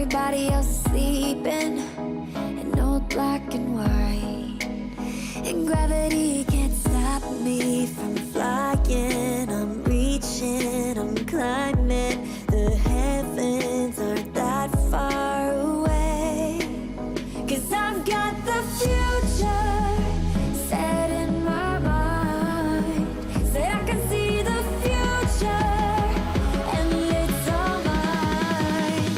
everybody else is sleeping in old black and white, and gravity can't stop me from flying. I'm reaching, I'm climbing. The heavens aren't that far away, 'cause I've got the future set in my mind. Say I can see the future, and it's all mine,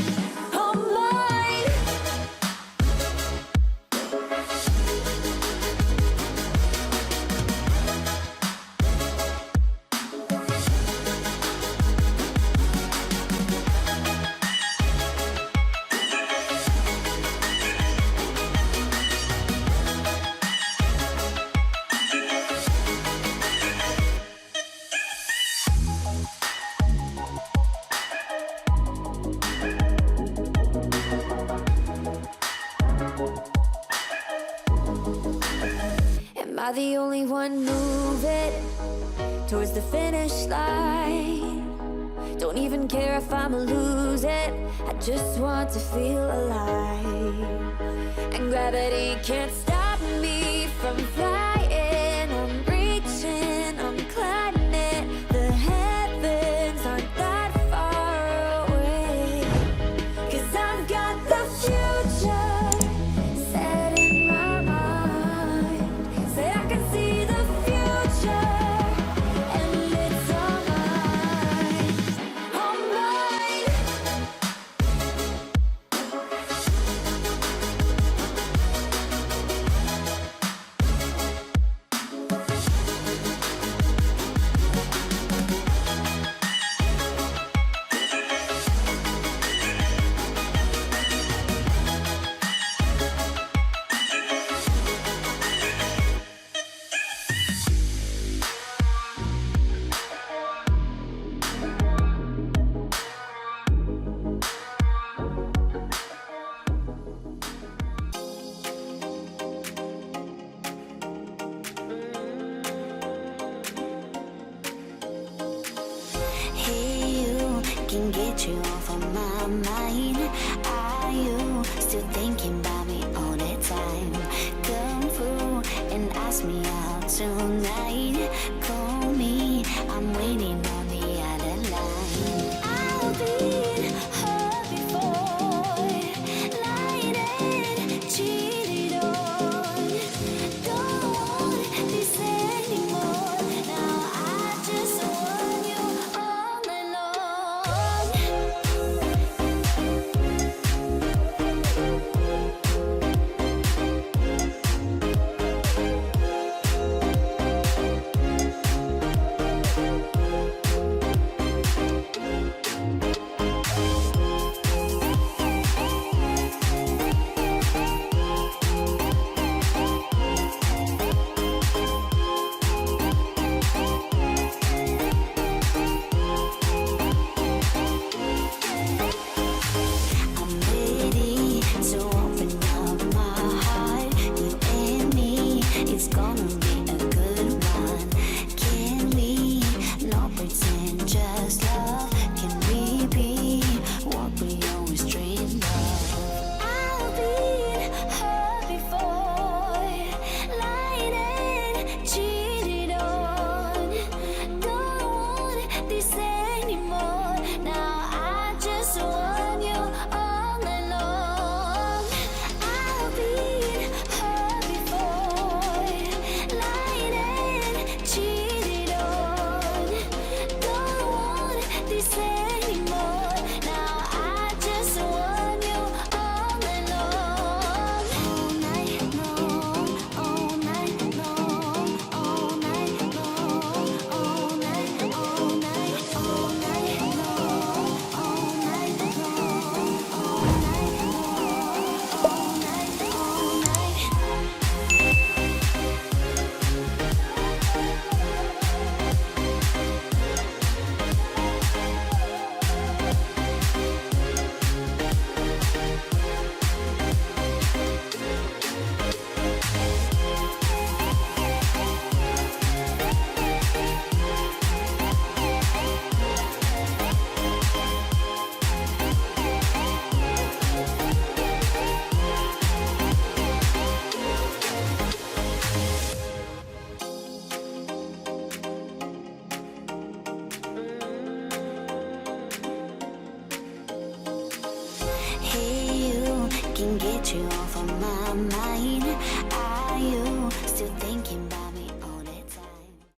all mine. Am I the only one moving towards the finish line? Don't even care if I'ma lose it, I just want to feel alive. And gravity can't stop me from flying. I'm reaching, I'm climbing. The heavens aren't that far away, 'cause I've got the future set in my mind. Say I can see the future, and it's all mine, all mine. Hey, you can get you off of my mind. Are you still thinking about me all the time? Come through and ask me out tonight. Call me, I'm waiting on the other line. I've been hurt before, lied and cheated on. Don't want this anymore. Now I just want you all night long. get you off of my mind.